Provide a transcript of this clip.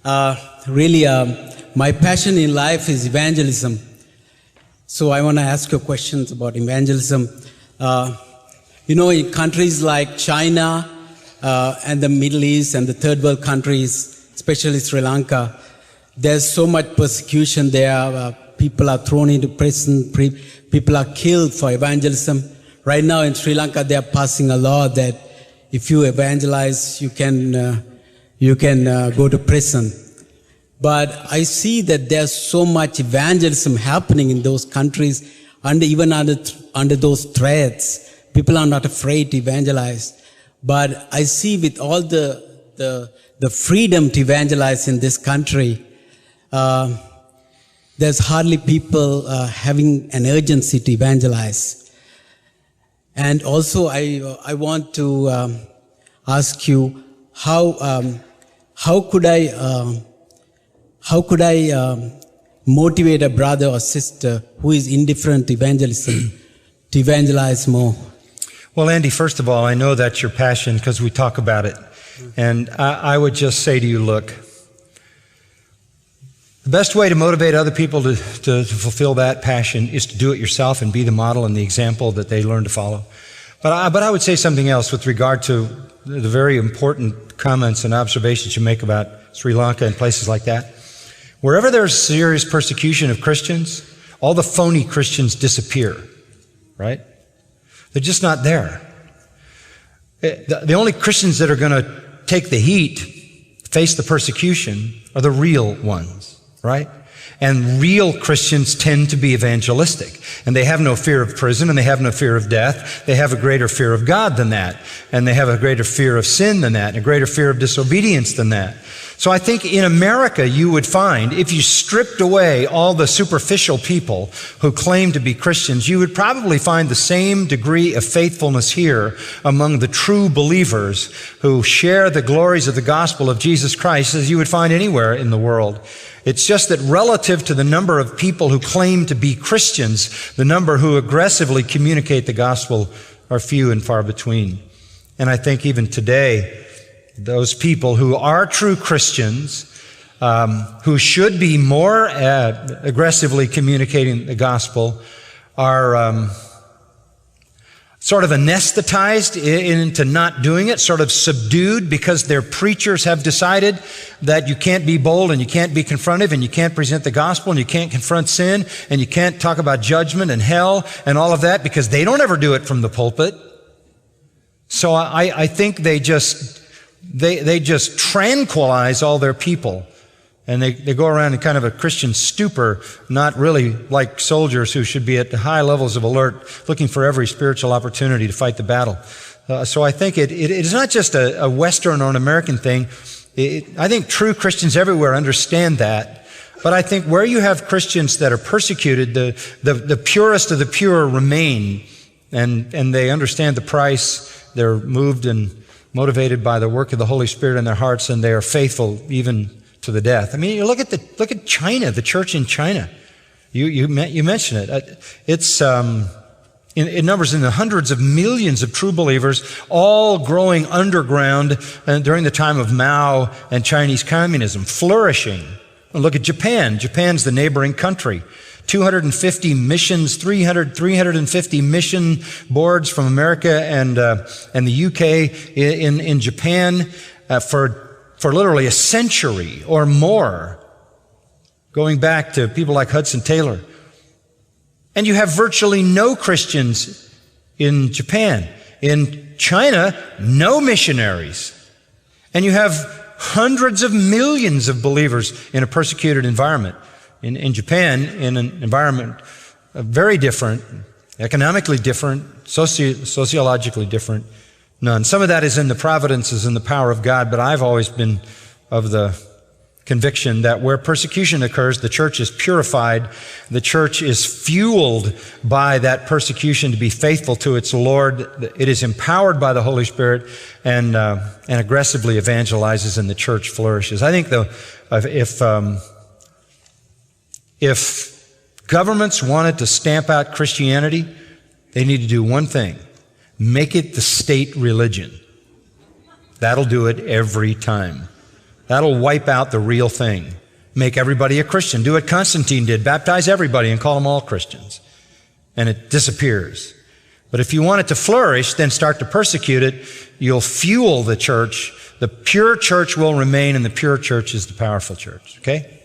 My passion in life is evangelism. So I want to ask you questions about evangelism. In countries like China and the Middle East and the third world countries, especially Sri Lanka, there's so much persecution there. People are thrown into prison. People are killed for evangelism. Right now in Sri Lanka, they are passing a law that if you evangelize, you can go to prison. But I see that there's so much evangelism happening in those countries, even under those threats. People are not afraid to evangelize. But I see with all the freedom to evangelize in this country, there's hardly people having an urgency to evangelize. And also, I want to ask you how could I motivate a brother or sister who is indifferent to evangelism to evangelize more? Well, Andy, first of all, I know that's your passion because we talk about it. And I would just say to you, look, the best way to motivate other people to fulfill that passion is to do it yourself and be the model and the example that they learn to follow. But I would say something else with regard to the very important comments and observations you make about Sri Lanka and places like that. Wherever there's serious persecution of Christians, all the phony Christians disappear, right? They're just not there. The only Christians that are going to take the heat, face the persecution, are the real ones, right? And real Christians tend to be evangelistic. And they have no fear of prison, and they have no fear of death. They have a greater fear of God than that. And they have a greater fear of sin than that, and a greater fear of disobedience than that. So I think in America you would find, if you stripped away all the superficial people who claim to be Christians, you would probably find the same degree of faithfulness here among the true believers who share the glories of the gospel of Jesus Christ as you would find anywhere in the world. It's just that relative to the number of people who claim to be Christians, the number who aggressively communicate the gospel are few and far between. And I think even today, those people who are true Christians, who should be more aggressively communicating the gospel, are sort of anesthetized into not doing it, sort of subdued because their preachers have decided that you can't be bold and you can't be confrontive and you can't present the gospel and you can't confront sin and you can't talk about judgment and hell and all of that because they don't ever do it from the pulpit. So I think they just tranquilize all their people. And they go around in kind of a Christian stupor, not really like soldiers who should be at high levels of alert, looking for every spiritual opportunity to fight the battle. So I think it is not just a Western or an American thing. I think true Christians everywhere understand that. But I think where you have Christians that are persecuted, the purest of the pure remain, and they understand the price. They're moved and motivated by the work of the Holy Spirit in their hearts, and they are faithful even to the death. I mean, you look at China, the church in China. You mentioned it. It's in numbers in the hundreds of millions of true believers, all growing underground during the time of Mao and Chinese communism, flourishing. And look at Japan. Japan's the neighboring country. 250 missions, 350 mission boards from America and the UK in Japan for literally a century or more, going back to people like Hudson Taylor. And you have virtually no Christians in Japan. In China, no missionaries. And you have hundreds of millions of believers in a persecuted environment. In Japan, in an environment very different, economically different, sociologically different, none. Some of that is in the providences and the power of God, but I've always been of the conviction that where persecution occurs, the church is purified, the church is fueled by that persecution to be faithful to its Lord. It is empowered by the Holy Spirit and aggressively evangelizes, and the church flourishes. I think though, if governments wanted to stamp out Christianity, they need to do one thing: make it the state religion. That'll do it every time. That'll wipe out the real thing. Make everybody a Christian. Do what Constantine did. Baptize everybody and call them all Christians. And it disappears. But if you want it to flourish, then start to persecute it. You'll fuel the church. The pure church will remain, and the pure church is the powerful church. Okay?